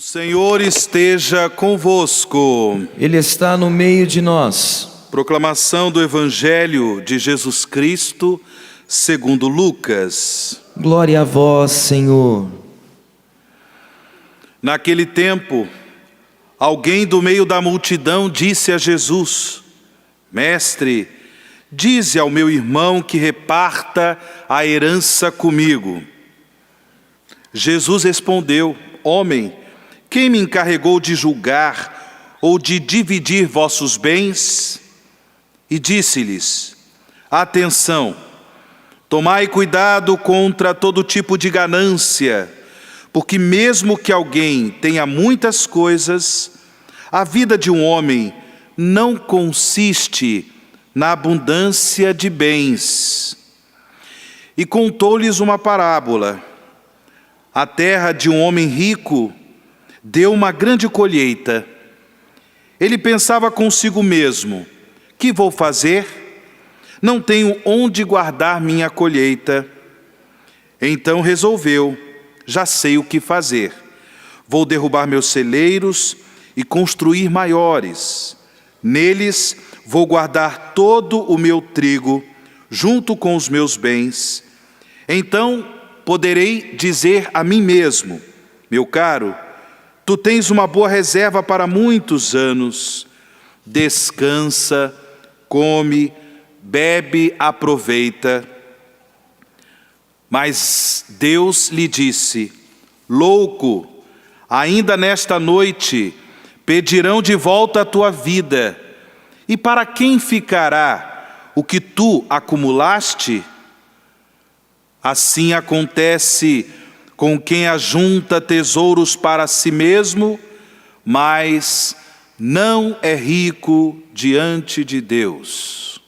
O Senhor esteja convosco. Ele está no meio de nós. Proclamação do Evangelho de Jesus Cristo, segundo Lucas. Glória a vós, Senhor. Naquele tempo, alguém do meio da multidão disse a Jesus: Mestre, dize ao meu irmão que reparta a herança comigo. Jesus respondeu: Homem, quem me encarregou de julgar ou de dividir vossos bens? E disse-lhes: Atenção, tomai cuidado contra todo tipo de ganância, porque mesmo que alguém tenha muitas coisas, a vida de um homem não consiste na abundância de bens. E contou-lhes uma parábola. A terra de um homem rico deu uma grande colheita. Ele pensava consigo mesmo: que vou fazer? Não tenho onde guardar minha colheita. Então resolveu: já sei o que fazer. Vou derrubar meus celeiros e construir maiores. Neles vou guardar todo o meu trigo, junto com os meus bens. Então poderei dizer a mim mesmo: meu caro, tu tens uma boa reserva para muitos anos. Descansa, come, bebe, aproveita. Mas Deus lhe disse: louco, ainda nesta noite pedirão de volta a tua vida. E para quem ficará o que tu acumulaste? Assim acontece com quem ajunta tesouros para si mesmo, mas não é rico diante de Deus.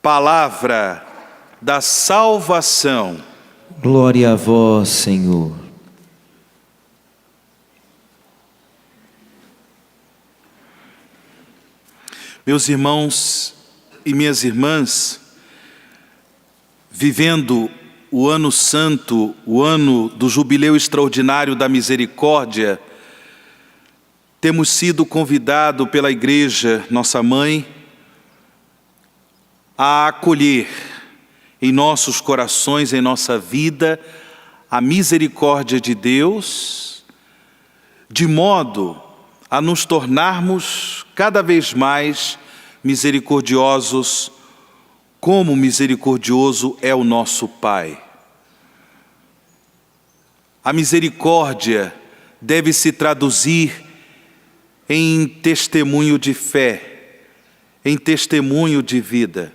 Palavra da salvação. Glória a vós, Senhor. Meus irmãos e minhas irmãs, vivendo o ano santo, o ano do jubileu extraordinário da misericórdia, temos sido convidados pela Igreja, nossa mãe, a acolher em nossos corações, em nossa vida, a misericórdia de Deus, de modo a nos tornarmos cada vez mais misericordiosos, como misericordioso é o nosso Pai. A misericórdia deve se traduzir em testemunho de fé, em testemunho de vida.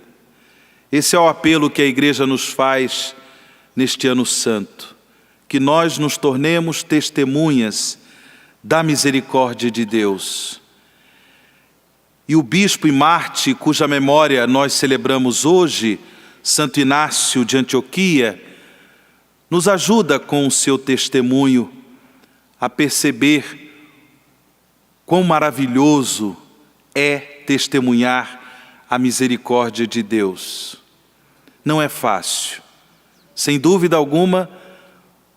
Esse é o apelo que a Igreja nos faz neste ano santo, que nós nos tornemos testemunhas da misericórdia de Deus. E o bispo e mártir, cuja memória nós celebramos hoje, Santo Inácio de Antioquia, nos ajuda com o seu testemunho a perceber quão maravilhoso é testemunhar a misericórdia de Deus. Não é fácil, sem dúvida alguma,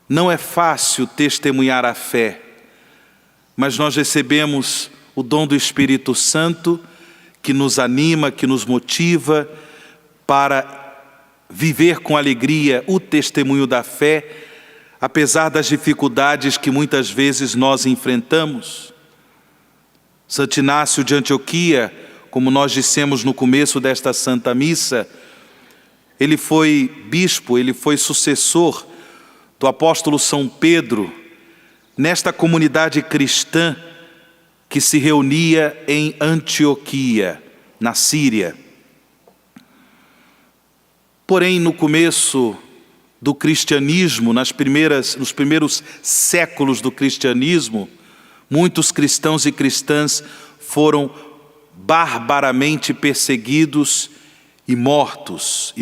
não é fácil testemunhar a fé, mas nós recebemos o dom do Espírito Santo, que nos anima, que nos motiva para viver com alegria o testemunho da fé, apesar das dificuldades que muitas vezes nós enfrentamos. Santo Inácio de Antioquia, como nós dissemos no começo desta Santa Missa, ele foi bispo, ele foi sucessor do apóstolo São Pedro, nesta comunidade cristã que se reunia em Antioquia, na Síria. Porém, no começo do cristianismo, nos primeiros séculos do cristianismo, muitos cristãos e cristãs foram barbaramente perseguidos e mortos.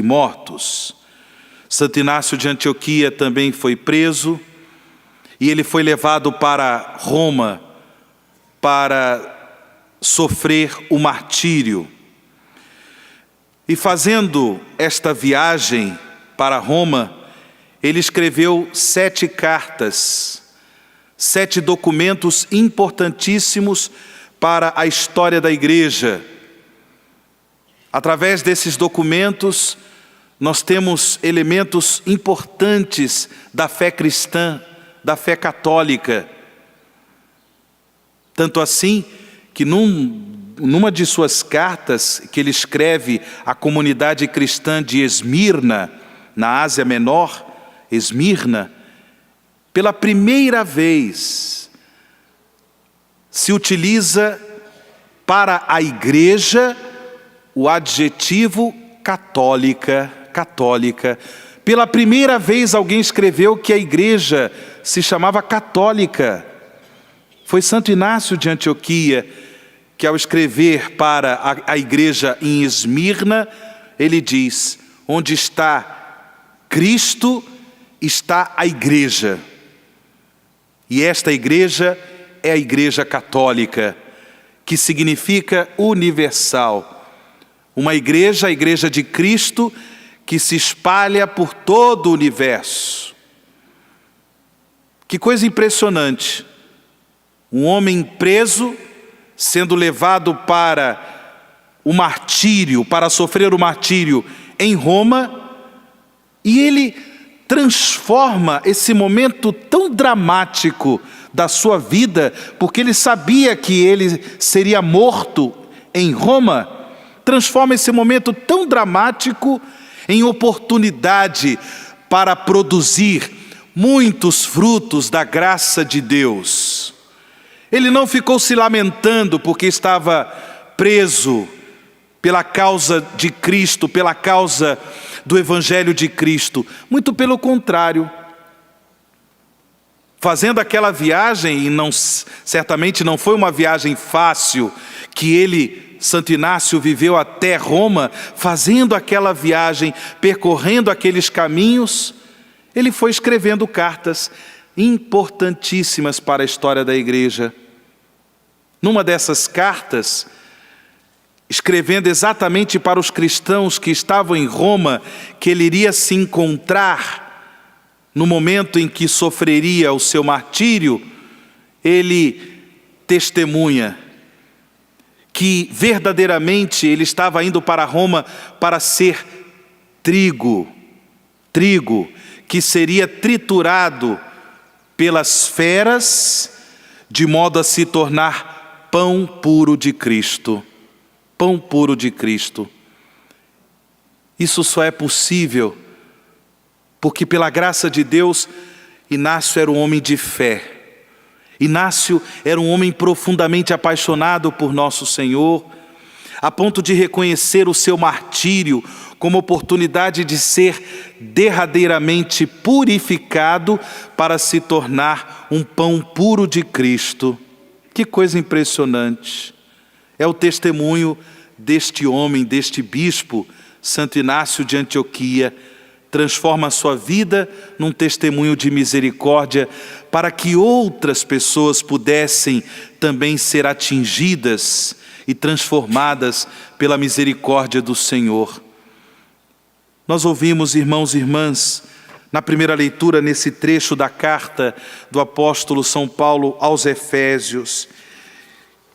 Santo Inácio de Antioquia também foi preso e ele foi levado para Roma para sofrer o martírio. E fazendo esta viagem para Roma, ele escreveu 7 cartas 7 documentos importantíssimos para a história da igreja. Através desses documentos, nós temos elementos importantes da fé cristã, da fé católica. Tanto assim que numa de suas cartas que ele escreve à comunidade cristã de Esmirna, na Ásia Menor, Esmirna, pela primeira vez se utiliza para a igreja o adjetivo católica. Pela primeira vez alguém escreveu que a igreja se chamava católica. Foi Santo Inácio de Antioquia que, ao escrever para a igreja em Esmirna, ele diz: onde está Cristo, está a igreja. E esta igreja é a igreja católica, que significa universal. Uma igreja, a igreja de Cristo, que se espalha por todo o universo. Que coisa impressionante! Um homem preso, sendo levado para o martírio, para sofrer o martírio em Roma, e ele transforma esse momento tão dramático da sua vida, porque ele sabia que ele seria morto em Roma, transforma esse momento tão dramático em oportunidade para produzir muitos frutos da graça de Deus. Ele não ficou se lamentando porque estava preso pela causa de Cristo, pela causa do Evangelho de Cristo. Muito pelo contrário. Fazendo aquela viagem, e certamente não foi uma viagem fácil, que ele, Santo Inácio, viveu até Roma, fazendo aquela viagem, percorrendo aqueles caminhos, ele foi escrevendo cartas importantíssimas para a história da igreja. Numa dessas cartas, escrevendo exatamente para os cristãos que estavam em Roma, que ele iria se encontrar no momento em que sofreria o seu martírio, ele testemunha que verdadeiramente ele estava indo para Roma para ser trigo que seria triturado pelas feras, de modo a se tornar pão puro de Cristo. Pão puro de Cristo. Isso só é possível porque, pela graça de Deus, Inácio era um homem de fé. Inácio era um homem profundamente apaixonado por nosso Senhor, a ponto de reconhecer o seu martírio como oportunidade de ser derradeiramente purificado para se tornar um pão puro de Cristo. Que coisa impressionante! É o testemunho deste homem, deste bispo, Santo Inácio de Antioquia, transforma a sua vida num testemunho de misericórdia para que outras pessoas pudessem também ser atingidas e transformadas pela misericórdia do Senhor. Nós ouvimos, irmãos e irmãs, na primeira leitura, nesse trecho da carta do apóstolo São Paulo aos Efésios,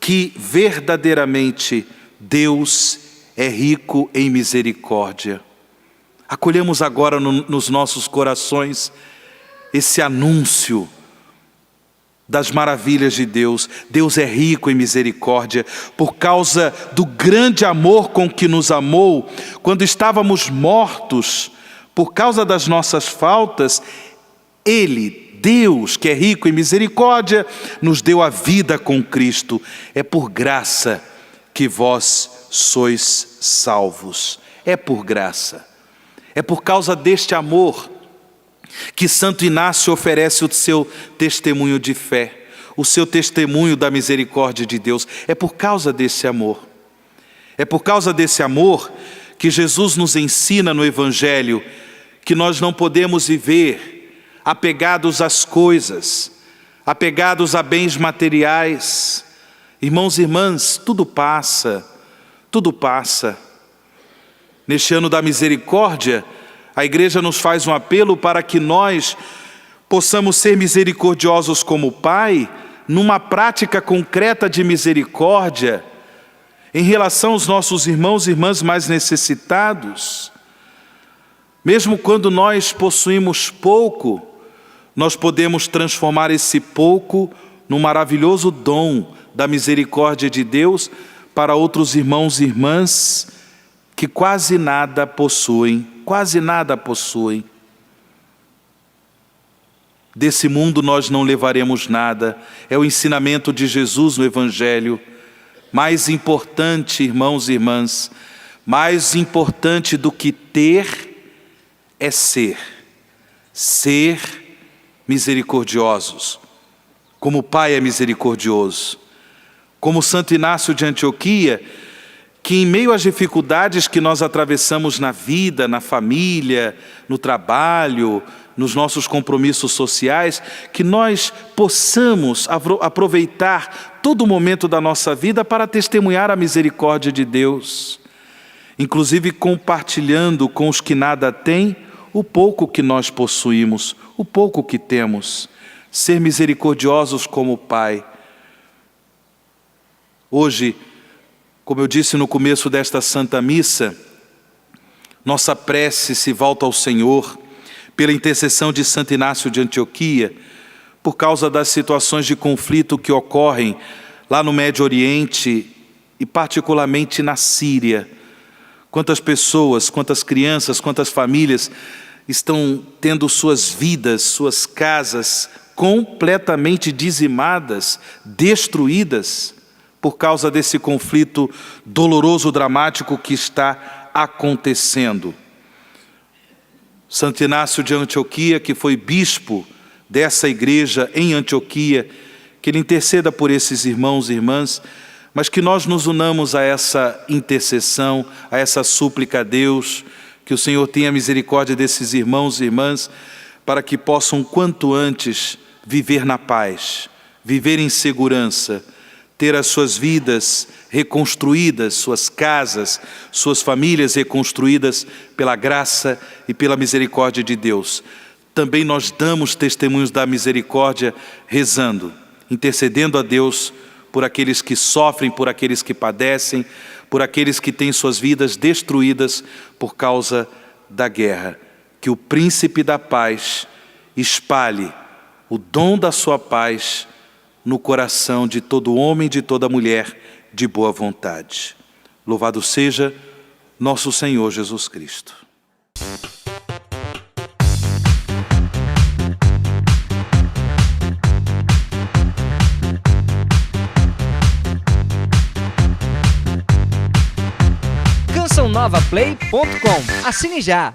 que verdadeiramente Deus é rico em misericórdia. Acolhemos agora nos nossos corações esse anúncio das maravilhas de Deus. Deus é rico em misericórdia, por causa do grande amor com que nos amou, quando estávamos mortos, por causa das nossas faltas, Ele, Deus, que é rico em misericórdia, nos deu a vida com Cristo. É por graça que vós sois salvos. É por graça. É por causa deste amor que Santo Inácio oferece o seu testemunho de fé, o seu testemunho da misericórdia de Deus. É por causa desse amor. É por causa desse amor que Jesus nos ensina no Evangelho que nós não podemos viver apegados às coisas, apegados a bens materiais. Irmãos e irmãs, tudo passa, tudo passa. Neste ano da misericórdia, a igreja nos faz um apelo para que nós possamos ser misericordiosos como Pai, numa prática concreta de misericórdia, em relação aos nossos irmãos e irmãs mais necessitados. Mesmo quando nós possuímos pouco, nós podemos transformar esse pouco num maravilhoso dom da misericórdia de Deus para outros irmãos e irmãs que quase nada possuem. Desse mundo nós não levaremos nada. É o ensinamento de Jesus no Evangelho. Mais importante, irmãos e irmãs, mais importante do que ter é ser misericordiosos, como o Pai é misericordioso. Como Santo Inácio de Antioquia, que em meio às dificuldades que nós atravessamos na vida, na família, no trabalho, nos nossos compromissos sociais, que nós possamos aproveitar todo momento da nossa vida para testemunhar a misericórdia de Deus, inclusive compartilhando com os que nada têm o pouco que nós possuímos, o pouco que temos. Ser misericordiosos como o Pai. Hoje, como eu disse no começo desta Santa Missa, nossa prece se volta ao Senhor pela intercessão de Santo Inácio de Antioquia, por causa das situações de conflito que ocorrem lá no Médio Oriente e particularmente na Síria. Quantas pessoas, quantas crianças, quantas famílias estão tendo suas vidas, suas casas completamente dizimadas, destruídas, por causa desse conflito doloroso, dramático que está acontecendo. Santo Inácio de Antioquia, que foi bispo dessa igreja em Antioquia, que ele interceda por esses irmãos e irmãs, mas que nós nos unamos a essa intercessão, a essa súplica a Deus, que o Senhor tenha misericórdia desses irmãos e irmãs, para que possam quanto antes viver na paz, viver em segurança, ter as suas vidas reconstruídas, suas casas, suas famílias reconstruídas pela graça e pela misericórdia de Deus. Também nós damos testemunhos da misericórdia rezando, intercedendo a Deus por aqueles que sofrem, por aqueles que padecem, por aqueles que têm suas vidas destruídas por causa da guerra. Que o Príncipe da Paz espalhe o dom da sua paz no coração de todo homem e de toda mulher de boa vontade. Louvado seja nosso Senhor Jesus Cristo. CançãoNovaPlay.com. Assine já!